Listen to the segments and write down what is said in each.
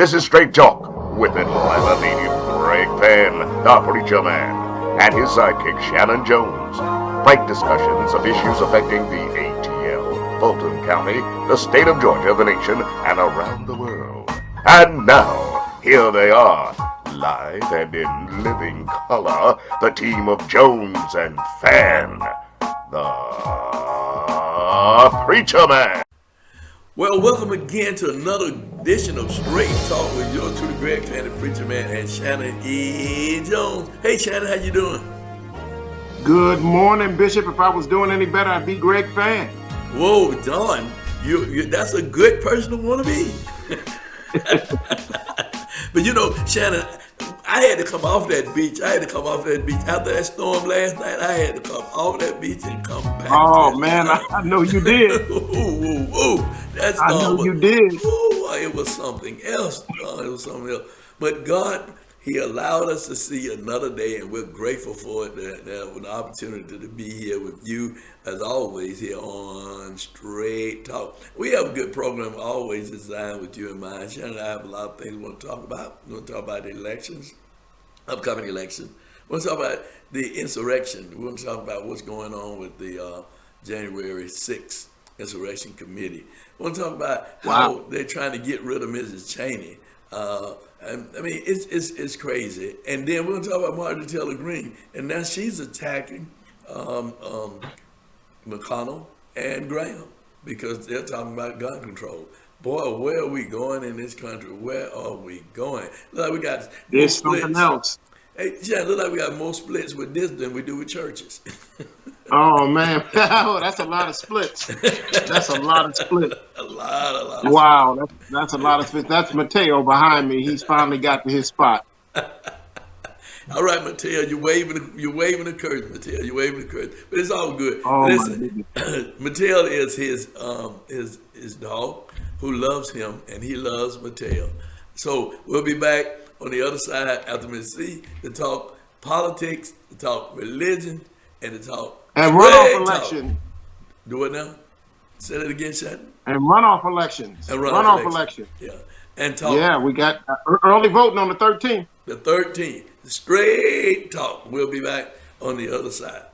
This is Straight Talk with it live medium Greg Fann, the preacher man, and his sidekick Shanan Jones. Frank discussions of issues affecting the ATL, Fulton County, the state of Georgia, the nation, and around the world. And now, here they are, live and in living color, the team of Jones and Fann, the preacher man. Well, welcome again to another edition of Straight Talk with your truly Greg Fann, the preacher man, and Shanan E. Jones. Hey, Shanan, how you doing? Good morning, Bishop. If I was doing any better, I'd be Greg Fann. Whoa, Don, that's a good person to want to be. But you know, Shanan, I had to come off that beach. After that storm last night. I had to come off that beach and come back. Oh, man, I know you did. That's I know you did. It was something else. It was something else. But God, He allowed us to see another day, and we're grateful for it. That with the opportunity to be here with you, as always, here on Straight Talk. We have a good program always designed with you in mind. Shanan and I have a lot of things we want to talk about. We want to talk about the elections, upcoming election. We want to talk about the insurrection. We want to talk about what's going on with the January 6th Insurrection Committee. We want to talk about how they're trying to get rid of Mrs. Cheney. I mean, it's crazy. And then we're going to talk about Marjorie Taylor Greene. And now she's attacking McConnell and Graham because they're talking about gun control. Boy, where are we going in this country? Where are we going? Look like we got there's something else. Hey, yeah, look like we got more splits with this than we do with churches. Oh, man. That's a lot of splits. That's a lot of splits. A lot. Wow, that's a lot of splits. That's Mateo behind me. He's finally got to his spot. All right, Mateo, you're waving the curtain, Mateo. You're waving the curtain. But it's all good. Oh, listen, Mateo is his dog who loves him, and he loves Mateo. So we'll be back on the other side after Miss C to talk politics, to talk religion, and to talk and runoff election. Do it now. Say that again, Shanan. And runoff elections. And runoff election. Yeah. And talk. Yeah, we got early voting on the 13th. The 13th. Straight Talk. We'll be back on the other side.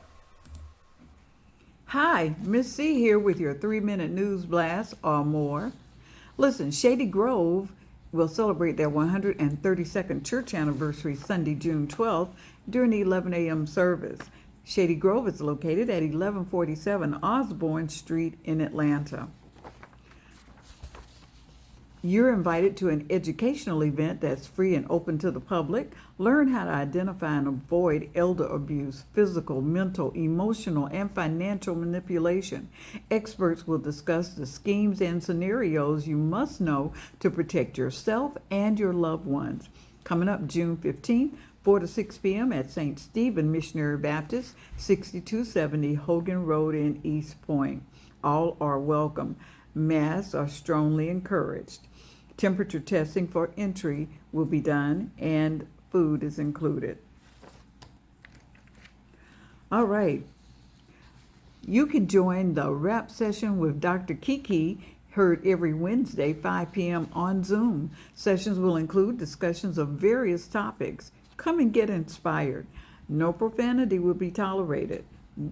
Hi, Miss C here with your 3-minute news blast or more. Listen, Shady Grove will celebrate their 132nd church anniversary Sunday, June 12th during the 11 a.m. service. Shady Grove is located at 1147 Osborne Street in Atlanta. You're invited to an educational event that's free and open to the public. Learn how to identify and avoid elder abuse, physical, mental, emotional, and financial manipulation. Experts will discuss the schemes and scenarios you must know to protect yourself and your loved ones. Coming up June 15th, 4 to 6 p.m. at St. Stephen Missionary Baptist, 6270 Hogan Road in East Point. All are welcome. Masks are strongly encouraged. Temperature testing for entry will be done, and food is included. All right. You can join the rap session with Dr. Kiki, heard every Wednesday, 5 p.m. on Zoom. Sessions will include discussions of various topics. Come and get inspired. No profanity will be tolerated,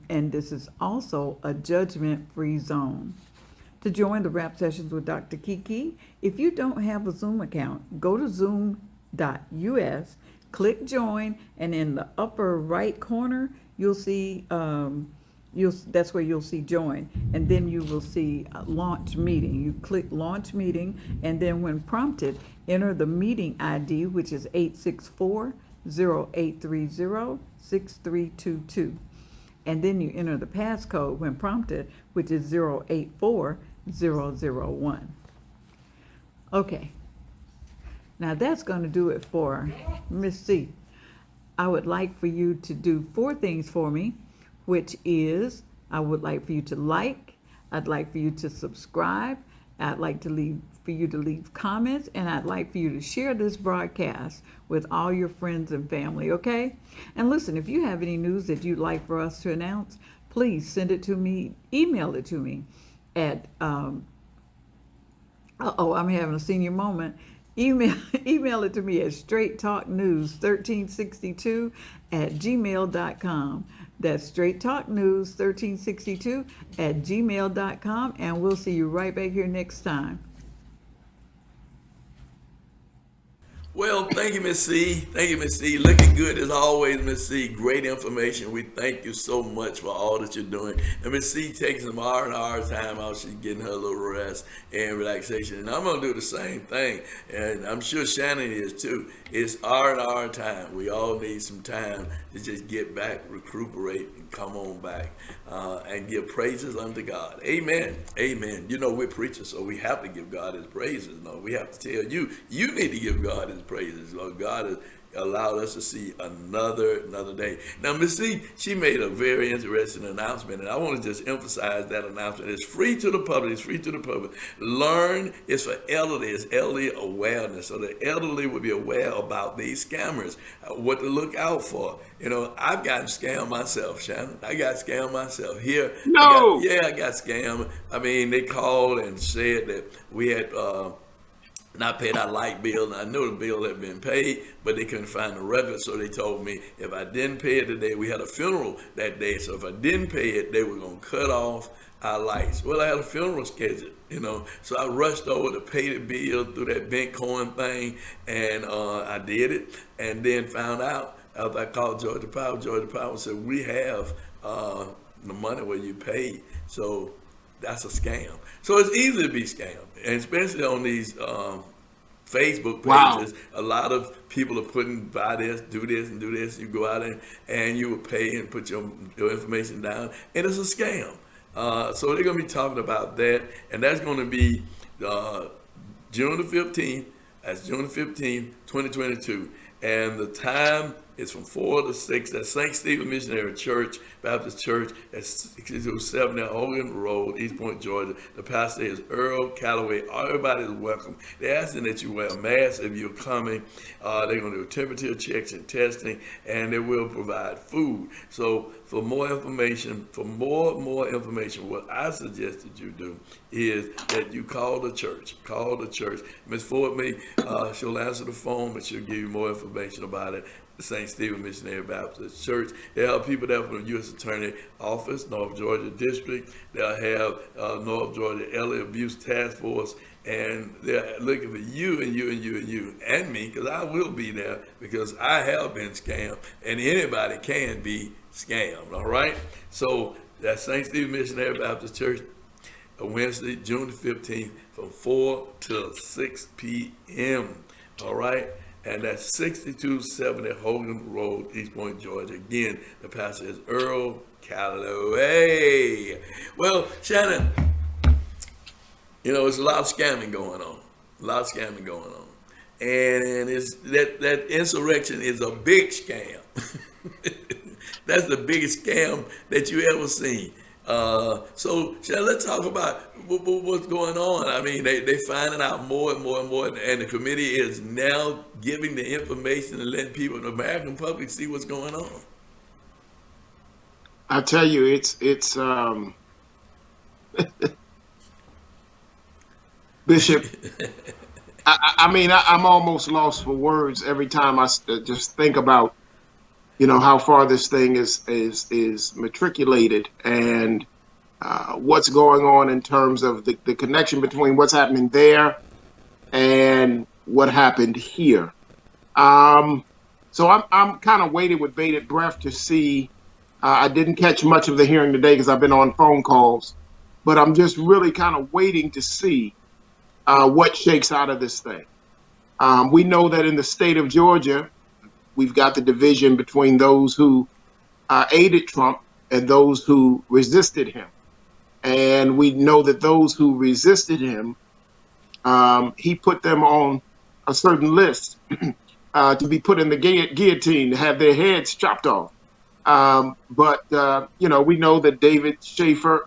and this is also a judgment-free zone. To join the rap sessions with Dr. Kiki, if you don't have a Zoom account, go to zoom.us, click join, and in the upper right corner, you'll see that's where you'll see join, and then you will see launch meeting. You click launch meeting, and then when prompted, enter the meeting ID, which is 864-0830-6322. And then you enter the passcode when prompted, which is 084001. Okay. Now that's going to do it for Miss C. I would like for you to do 4 things for me, which is I would like for you to like, I'd like for you to subscribe, I'd like for you to leave comments, and I'd like for you to share this broadcast with all your friends and family, okay? And listen, if you have any news that you'd like for us to announce, please send it to me, email it to me at, I'm having a senior moment. Email email it to me at straighttalknews1362 at gmail.com. That's straighttalknews1362 at gmail.com, and we'll see you right back here next time. Well, thank you, Miss C. Thank you, Miss C. Looking good as always, Miss C. Great information. We thank you so much for all that you're doing. And Miss C takes some R&R time out. She's getting her little rest and relaxation. And I'm going to do the same thing. And I'm sure Shannon is too. It's R&R time. We all need some time to just get back, recuperate, and come on back and give praises unto God. Amen. Amen. You know, we're preachers, so we have to give God his praises. No, we have to tell you, you need to give God his praises. Lord, God has allowed us to see another day. Now, Miss C, she made a very interesting announcement, and I want to just emphasize that announcement. It's free to the public. It's free to the public. Learn is for elderly. It's elderly awareness. So the elderly will be aware about these scammers, what to look out for. You know, I've gotten scammed myself, Shannon. I got scammed myself. Here, No. I got scammed. I mean, they called and said that we had not paid our light bill, and I knew the bill had been paid, but they couldn't find the record, so they told me if I didn't pay it today, we had a funeral that day, so if I didn't pay it, they were going to cut off our lights. Well, I had a funeral scheduled, you know, so I rushed over to pay the bill through that Bitcoin thing, and I did it, and then found out after I called Georgia Power said, we have the money where you paid, so that's a scam. So it's easy to be scammed, and especially on these Facebook pages. Wow. A lot of people are putting, buy this, do this, and do this. You go out and you will pay and put your information down, and it's a scam. So they're going to be talking about that, and that's going to be June the 15th. That's June the 15th, 2022. And the time is from 4 to 6 at St. Stephen Missionary Church, Baptist Church at 607 Hogan Road, East Point, Georgia. The pastor is Earl Calloway. Everybody is welcome. They're asking that you wear a mask if you're coming. They're going to do temperature checks and testing, and they will provide food. So for more information, what I suggest that you do is that you call the church. Call the church. Ms. Ford she'll answer the phone, but she'll give you more information about it. The St. Stephen Missionary Baptist Church. They'll have people there from the U.S. Attorney Office, North Georgia District. They'll have North Georgia Elder Abuse Task Force, and they're looking for you and me, because I will be there, because I have been scammed, and anybody can be scammed, all right? So that's St. Stephen Missionary Baptist Church, Wednesday, June the 15th, from 4 to 6 p.m., all right? And that's 6270 Hogan Road, East Point, Georgia. Again, the pastor is Earl Calloway. Well, Shannon, you know, there's a lot of scamming going on. And it's that insurrection is a big scam. That's the biggest scam that you ever seen. So Shannon, let's talk about what's going on. I mean, they're finding out more and more, and the committee is now giving the information and letting people, the American public, see what's going on. I tell you, it's Bishop. I mean, I'm almost lost for words every time I just think about, you know, how far this thing is matriculated, and what's going on in terms of the connection between what's happening there and what happened here. So I'm kind of waiting with bated breath to see. I didn't catch much of the hearing today because I've been on phone calls, but I'm just really kind of waiting to see what shakes out of this thing. We know that in the state of Georgia, we've got the division between those who aided Trump and those who resisted him. And we know that those who resisted him, he put them on a certain list to be put in the guillotine, to have their heads chopped off. But you know, we know that David Schaefer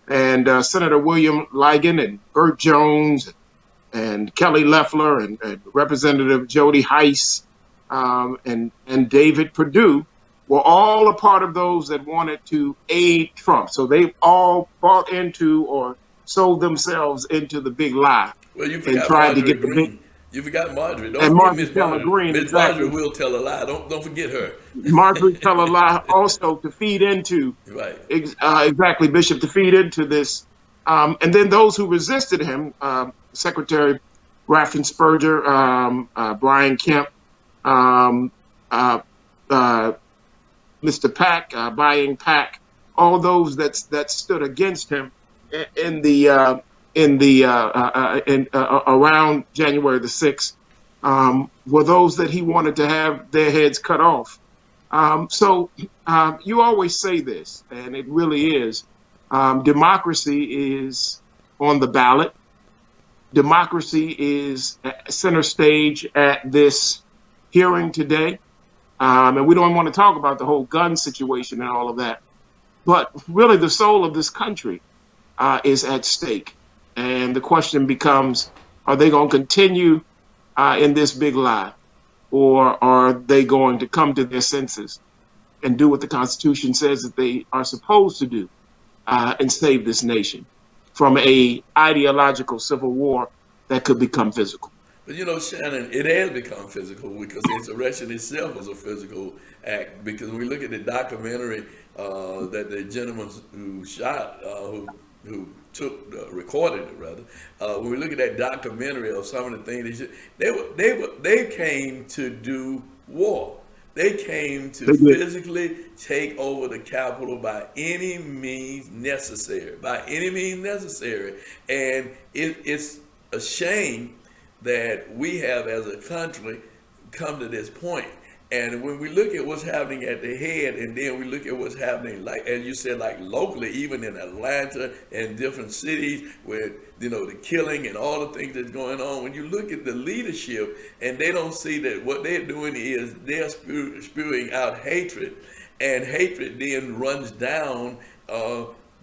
and Senator William Ligon and Burt Jones and Kelly Loeffler and Representative Jody Heiss and David Perdue were all a part of those that wanted to aid Trump. So they've all bought into or sold themselves into the big lie Well, you and forgot tried to Marjorie get the big, Green. You forgot Marjorie. Don't and forget Marjorie Miss Taylor Marjorie. Greene, Miss Marjorie exactly. will tell a lie. Don't forget her. Marjorie tell a lie also to feed into, Right. exactly, Bishop, to feed into this. And then those who resisted him, Secretary Raffensperger, Brian Kemp, um, uh, uh, Mr. Pack, buying Pack, all those that stood against him in the around January the 6th, were those that he wanted to have their heads cut off. So you always say this, and it really is. Democracy is on the ballot. Democracy is center stage at this hearing today. And we don't want to talk about the whole gun situation and all of that. But really, the soul of this country is at stake. And the question becomes, are they going to continue in this big lie? Or are they going to come to their senses and do what the Constitution says that they are supposed to do and save this nation from a ideological civil war that could become physical? But you know, Shannon, it has become physical because the insurrection itself was a physical act. Because when we look at the documentary that the gentleman who shot, who took recorded it rather, when we look at that documentary of some of the things they came to do war. They came to They did. physically take over the Capitol by any means necessary. By any means necessary, and it's a shame that we have as a country come to this point. And when we look at what's happening at the head, and then we look at what's happening, like as you said, like locally, even in Atlanta and different cities, where the killing and all the things that's going on. When you look at the leadership, and they don't see that what they're doing is they're spewing out hatred, and hatred then runs down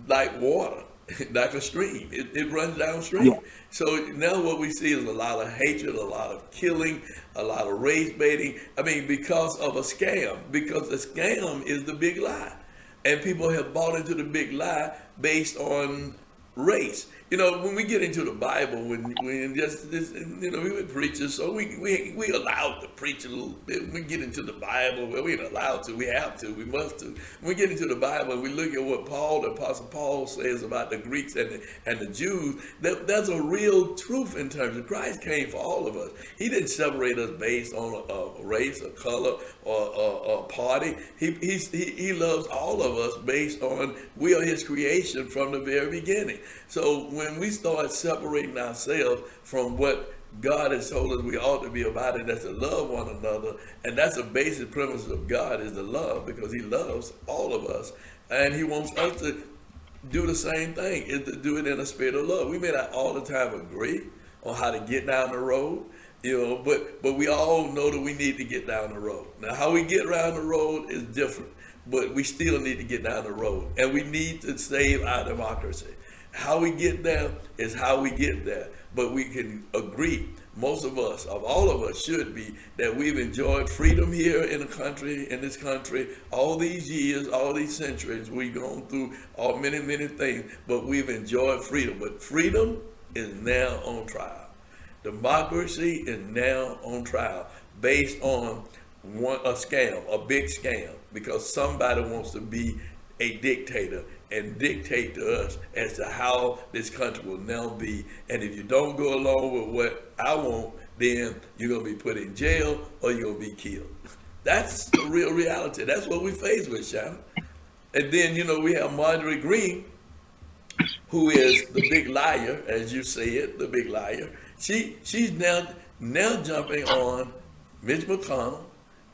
like water. Like a stream. It runs Yeah. downstream. So now what we see is a lot of hatred, a lot of killing, a lot of race baiting. I mean, because of a scam. Because the scam is the big lie. And people have bought into the big lie based on race. When we get into the Bible, when just this, we were preachers, so we allowed to preach a little bit. When we get into the Bible, well, we ain't allowed to, we have to, we must to. When we get into the Bible and we look at what the Apostle Paul says about the Greeks and the Jews, that's a real truth in terms of Christ came for all of us. He didn't separate us based on a race, a color, or a party. He loves all of us based on we are his creation from the very beginning. So when we start separating ourselves from what God has told us we ought to be about it, that's to love one another, and that's the basic premise of God is the love, because he loves all of us, and he wants us to do the same thing, is to do it in a spirit of love. We may not all the time agree on how to get down the road, but we all know that we need to get down the road. Now, how we get around the road is different, but we still need to get down the road, and we need to save our democracy. How we get there is how we get there. But we can agree, most of us, of all of us, should be that we've enjoyed freedom here in this country, all these years, all these centuries. We've gone through many, many things, but we've enjoyed freedom. But freedom is now on trial. Democracy is now on trial based on a scam, a big scam, because somebody wants to be a dictator and dictate to us as to how this country will now be. And if you don't go along with what I want, then you're going to be put in jail or you're going to be killed. That's the real reality. That's what we face with, Shanan. And then, we have Marjorie Green, who is the big liar, as you said, the big liar. She's now jumping on Mitch McConnell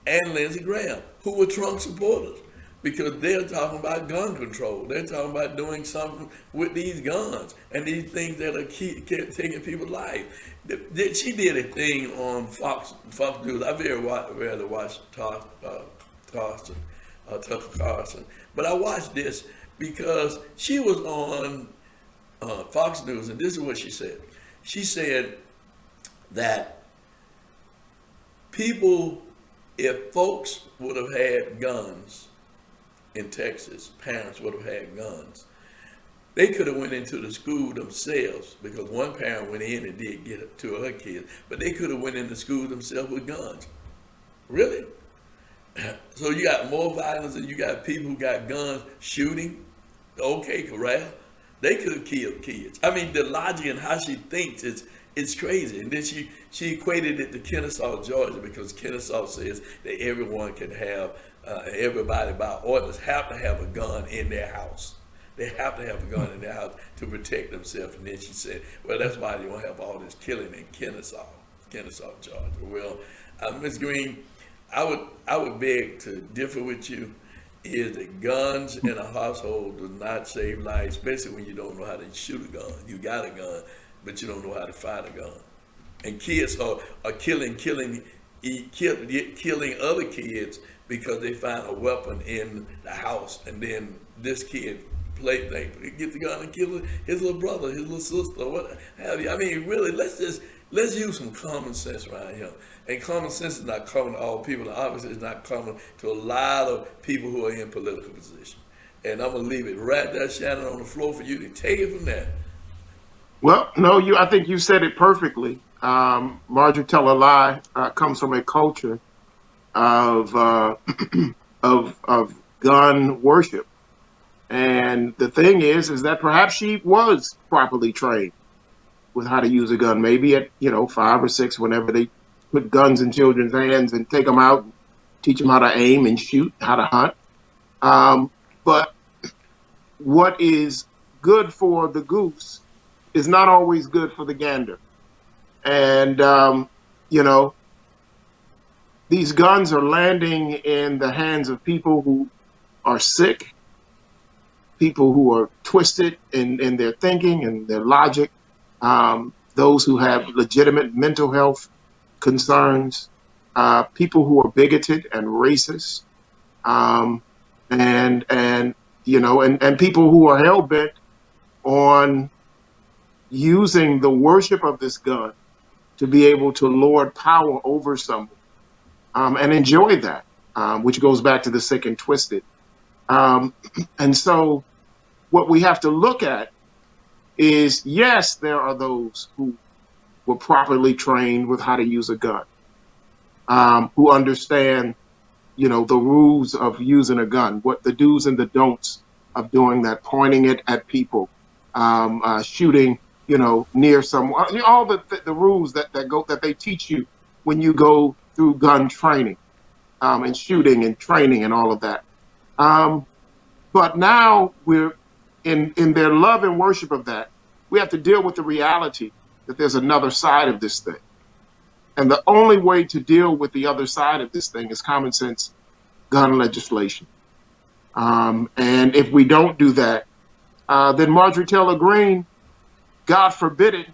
and Lindsey Graham, who were Trump supporters, because they're talking about gun control. They're talking about doing something with these guns and these things that are taking people's life. She did a thing on Fox News. I very rarely watch Tucker Carlson, but I watched this because she was on Fox News, and this is what she said. She said that if folks would have had guns in Texas, parents would have had guns, They could have went into the school themselves because one parent went in and did get two of her kids, but they could have went into school themselves with guns. Really? So you got more violence and you got people who got guns shooting. Okay, corral. They could have killed kids. I mean, the logic and how she thinks is it's crazy. And then she equated it to Kennesaw, Georgia, because Kennesaw says that everyone can have, everybody by ordinance have to have a gun in their house. They have to have a gun in their house to protect themselves. And then she said, well, that's why you don't have all this killing in Kennesaw, Georgia. Well, Ms. Green, I would beg to differ with you. Is that guns in a household do not save lives, especially when you don't know how to shoot a gun. You got a gun, but you don't know how to fight a gun. And kids are killing other kids because they find a weapon in the house, and then this kid get the gun and kill his little brother, his little sister, what have you. I mean, really, let's use some common sense around here. And common sense is not common to all people, and obviously it's not common to a lot of people who are in political position. And I'm gonna leave it right there, Shannon, on the floor for you to take it from there. Well, no, I think you said it perfectly. Marjorie Taylor Lie comes from a culture of of gun worship, and the thing is that perhaps she was properly trained with how to use a gun. Maybe at 5 or 6, whenever they put guns in children's hands and take them out, and teach them how to aim and shoot, how to hunt. But what is good for the goose is not always good for the gander. And, these guns are landing in the hands of people who are sick, people who are twisted in their thinking and their logic, those who have legitimate mental health concerns, people who are bigoted and racist, and people who are hell bent on using the worship of this gun to be able to lord power over someone, and enjoy that, which goes back to the sick and twisted. And so what we have to look at is, yes, there are those who were properly trained with how to use a gun, who understand, the rules of using a gun, what the do's and the don'ts of doing that, pointing it at people, shooting, near someone, all the rules that they teach you when you go through gun training, and shooting and training and all of that. But now we're in their love and worship of that, we have to deal with the reality that there's another side of this thing. And the only way to deal with the other side of this thing is common sense gun legislation. And if we don't do that, then Marjorie Taylor Greene, God forbid it,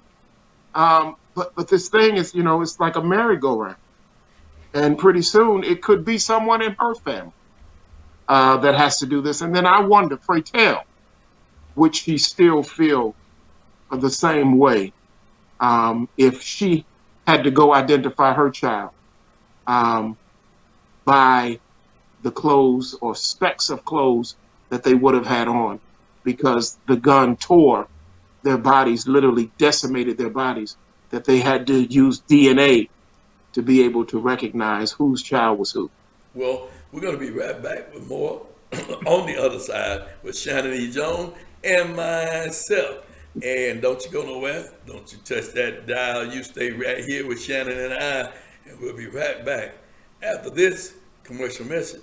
but this thing is, it's like a merry-go-round. And pretty soon it could be someone in her family that has to do this. And then I wonder, pray tell, would she still feel the same way if she had to go identify her child by the clothes or specks of clothes that they would have had on, because the gun tore their bodies, literally decimated their bodies, that they had to use DNA to be able to recognize whose child was who. Well, we're going to be right back with more on the other side with Shanan E. Jones and myself. And don't you go nowhere. Don't you touch that dial. You stay right here with Shanan and I, and we'll be right back after this commercial message.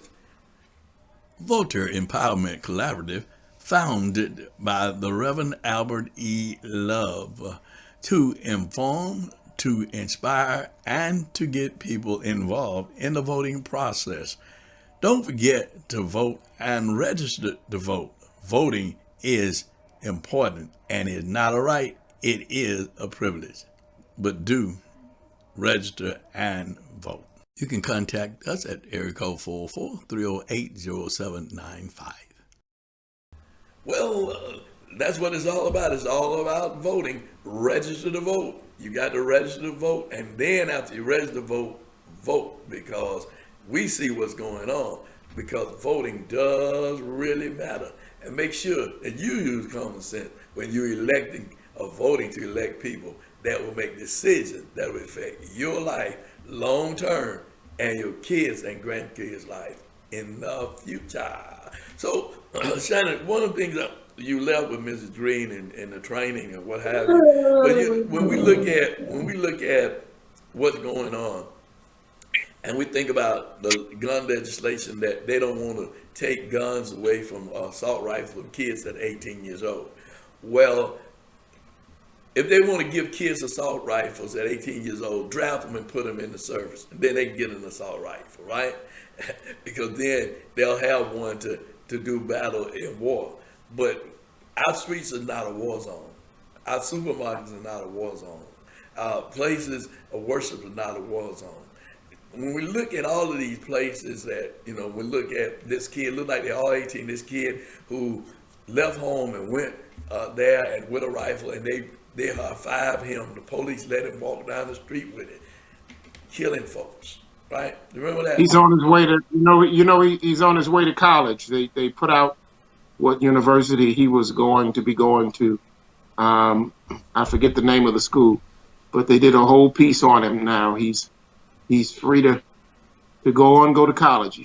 Voter Empowerment Collaborative, founded by the Reverend Albert E. Love, to inform, to inspire, and to get people involved in the voting process. Don't forget to vote and register to vote. Voting is important and is not a right, it is a privilege. But do register and vote. You can contact us at area code 404-308-0795. Well, that's what it's all about. It's all about voting. Register to vote. You got to register to vote, and then after you register to vote, vote, because we see what's going on, because voting does really matter. and make sure that you use common sense when you're electing or voting to elect people that will make decisions that will affect your life long term and your kids and grandkids' life in the future. So, Shannon, one of the things that you left with Mrs. Green and the training and what have you, but when we look at what's going on, and we think about the gun legislation that they don't want to take guns away from assault rifles from kids that are 18 years old. Well, if they want to give kids assault rifles at 18 years old, draft them and put them in the service. And then they can get an assault rifle, right? Because then they'll have one to do battle in war. But our streets are not a war zone. Our supermarkets are not a war zone. Places of worship are not a war zone. When we look at all of these places that, we look at this kid, look like they're all 18, this kid who left home and went there and with a rifle, and they high-five him. The police let him walk down the street with it, killing folks, right? Remember that? He's on his way to, he's on his way to college. They put out what university he was going to be going to. I forget the name of the school, but they did a whole piece on him now. He's free to go to college. He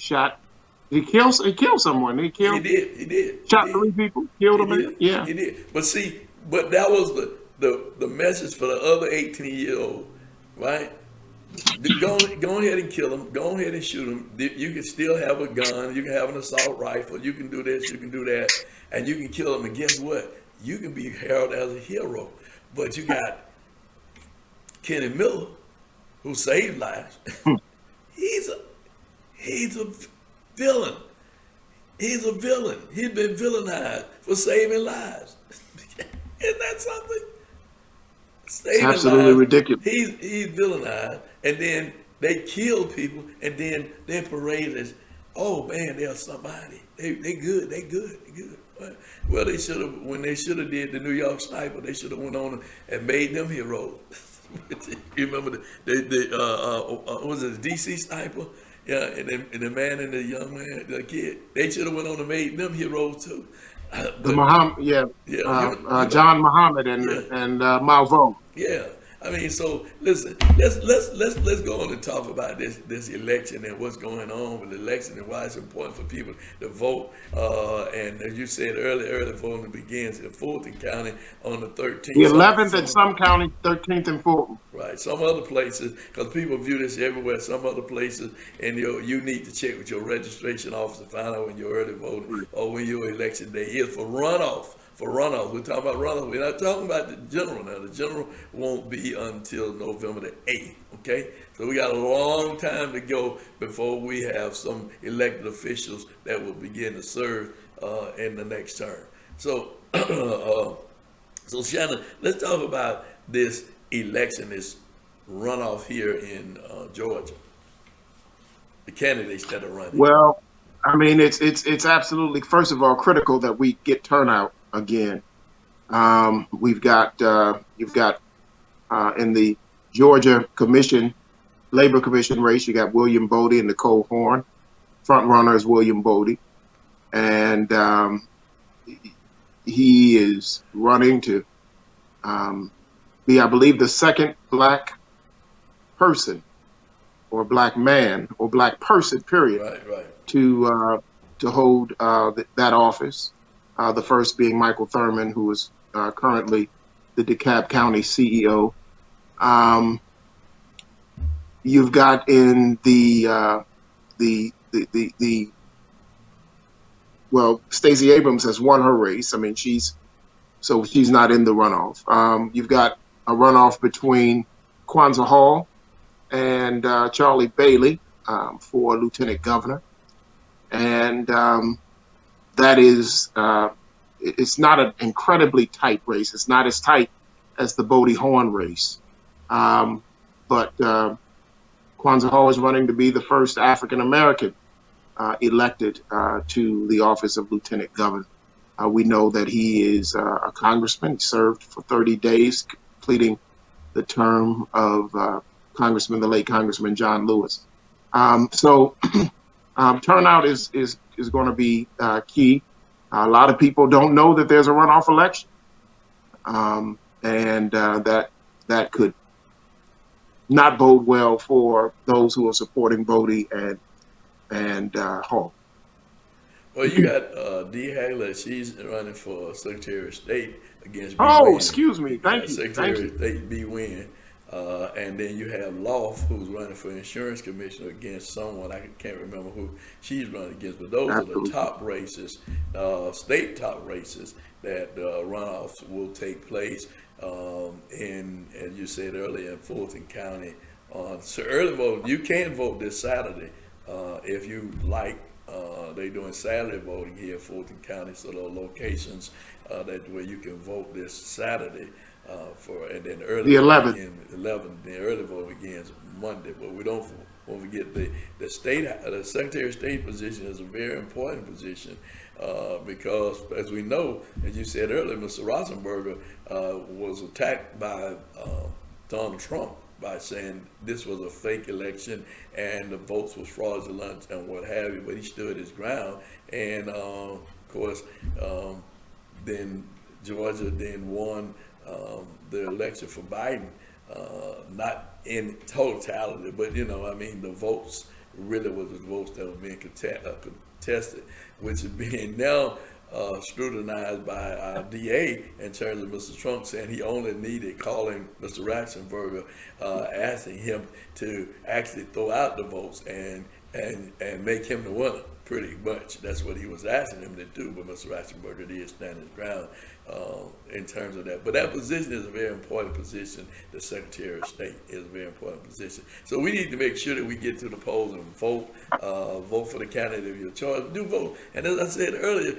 killed someone. He did. Shot 3 people, killed them. Yeah. He did. But that was the message for the other 18-year-old, right? Go ahead and kill them. Go ahead and shoot them. You can still have a gun. You can have an assault rifle. You can do this. You can do that. And you can kill them. And guess what? You can be heralded as a hero. But you got Kenny Miller, who saved lives. He's a villain. He's a villain. He's been villainized for saving lives. Isn't that something? It's absolutely ridiculous. He's villainized, and then they kill people, and then they're paraded as, oh man, they're somebody. They good. Well, they should have, when they should have did the New York Sniper, they should have went on and made them heroes. You remember was it the DC Sniper? Yeah, and the man and the young man, the kid, they should have went on and made them heroes too. Muhammad, John Muhammad and Malvo. Yeah, I mean, so listen, let's go on and talk about this election and what's going on with the election and why it's important for people to vote. And as you said, early voting begins in Fulton County on the 13th. The 11th in some counties, 13th in Fulton. Right. Some other places, because people view this everywhere. Some other places, and you need to check with your registration office to find out when your early voting or when your election day is for runoff. For runoff, we're talking about runoff. We're not talking about the general now. The general won't be until November the 8th, okay? So we got a long time to go before we have some elected officials that will begin to serve in the next term. So, so Shannon, let's talk about this election, this runoff here in Georgia. The candidates that are running. Well, I mean, it's absolutely, first of all, critical that we get turnout again. You've got in the Georgia Labor Commission race, you got William Bodie and Nicole Horn. Front runner is William Bodie, and he is running to be, I believe, the second black person or black man or black person, period, right. to hold that office. The first being Michael Thurman, who is currently the DeKalb County CEO. You've got in well, Stacey Abrams has won her race. I mean, she's not in the runoff. You've got a runoff between Kwanzaa Hall and Charlie Bailey for lieutenant governor, and that is, it's not an incredibly tight race. It's not as tight as the Bodie Horn race. But Kwanzaa Hall is running to be the first African-American elected to the office of lieutenant governor. We know that he is a congressman. He served for 30 days, completing the term of the late Congressman John Lewis. So turnout is going to be key. A lot of people don't know that there's a runoff election, and that could not bode well for those who are supporting Bodie and Hall. Well, you got Dee Hagler. She's running for Secretary of State against B. Oh, Wynn. excuse me. Yeah, Thank you. Secretary of State B. Wynn. And then you have Loft, who's running for insurance commissioner against someone. I can't remember who she's running against. But those are the top races, state top races that runoffs will take place in, as you said earlier, in Fulton County. So early voting, you can vote this Saturday if you like. They're doing Saturday voting here in Fulton County, so there are locations where you can vote this Saturday and then early the 11th. The early voting begins Monday. But we don't forget the Secretary of State position is a very important position because, as we know, as you said earlier, Mr. Rosenberger was attacked by Donald Trump by saying this was a fake election and the votes was fraudulent and what have you, but he stood his ground. And of course, then Georgia then won the election for Biden, not in totality, but the votes really was the votes that were being contested, which is being now scrutinized by our DA in terms of Mr. Trump saying he only needed calling Mr. Ratzenberger, asking him to actually throw out the votes and make him the winner. Pretty much, that's what he was asking him to do. But Mr. Ratzenberger did stand his ground in terms of that. But that position is a very important position. The Secretary of State is a very important position. So we need to make sure that we get to the polls and vote for the candidate of your choice. Do vote, and as I said earlier,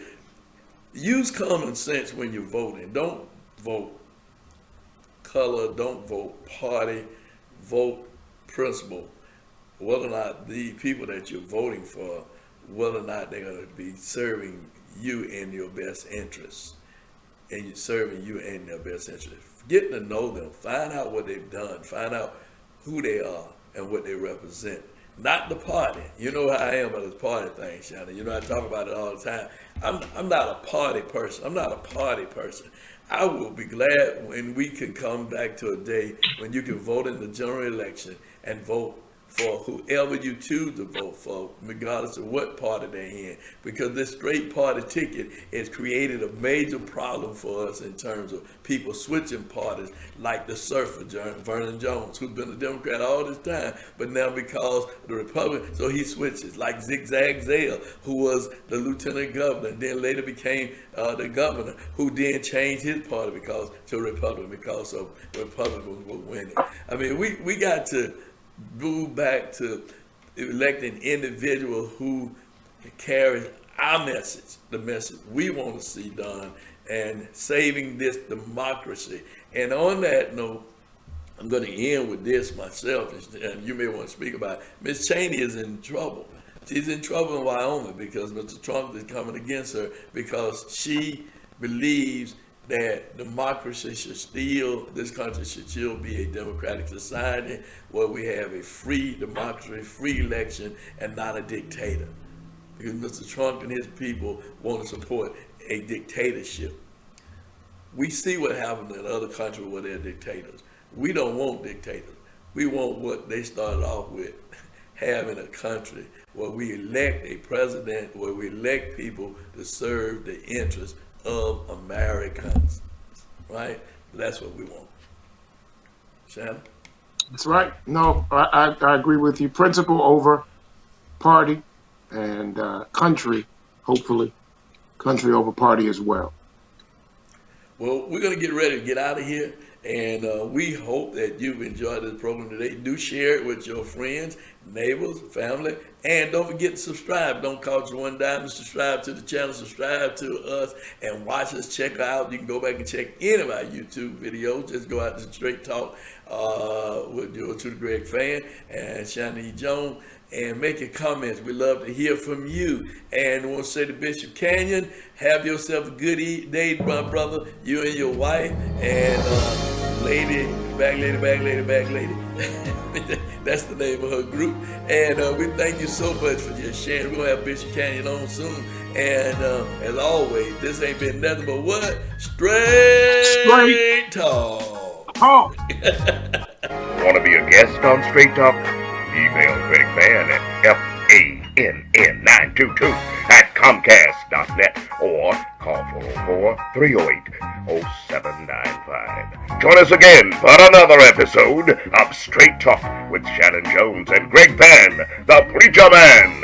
use common sense when you're voting. Don't vote color, don't vote party, vote principle. Whether or not the people that you're voting for, whether or not they're going to be serving you in your best interest, and you're serving you in their best interest. Getting to know them, find out what they've done, find out who they are and what they represent. Not the party. You know how I am about this party thing, Shanan. I talk about it all the time. I'm not a party person. I will be glad when we can come back to a day when you can vote in the general election and vote for whoever you choose to vote for, regardless of what party they're in, because this straight party ticket has created a major problem for us in terms of people switching parties, like the surfer, Vernon Jones, who's been a Democrat all this time, but now because the Republican, so he switches, like Zigzag Zale, who was the lieutenant governor, and then later became the governor, who then changed his party to Republican because of Republicans were winning. I mean, we got to move back to electing individuals who carry our message, the message we want to see done, and saving this democracy. And on that note, I'm going to end with this myself, and you may want to speak about it. Ms. Cheney is in trouble. She's in trouble in Wyoming because Mr. Trump is coming against her because she believes that democracy this country should still be a democratic society where we have a free democracy, free election, and not a dictator. Because Mr. Trump and his people want to support a dictatorship. We see what happened in other countries where they're dictators. We don't want dictators. We want what they started off with, having a country where we elect a president, where we elect people to serve the interests of Americans, right? That's what we want. Shannon? That's right. No, I agree with you. Principle over party, and country, hopefully, country over party as well. Well, we're going to get ready to get out of here, and we hope that you've enjoyed this program today. Do share it with your friends, neighbors, family, and don't forget to subscribe. Don't cost you one dime to subscribe to the channel. Subscribe to us and watch us. Check out. You can go back and check any of our YouTube videos. Just go out to Straight Talk with your to the Greg Fann and Shanan E. Jones, and make your comments. We love to hear from you. And I want to say to Bishop Canyon, have yourself a good day, my brother, you and your wife, and Lady Back lady. That's the name of her group. And we thank you so much for your sharing. We're going to have Bishop Canyon on soon. And as always, this ain't been nothing but what? Straight talk. Oh. Want to be a guest on Straight Talk? Email Greg Fann at FANN922@Comcast.net or call 404-308-0795. Join us again for another episode of Straight Talk with Shanan Jones and Greg Fann, the Preacher Man.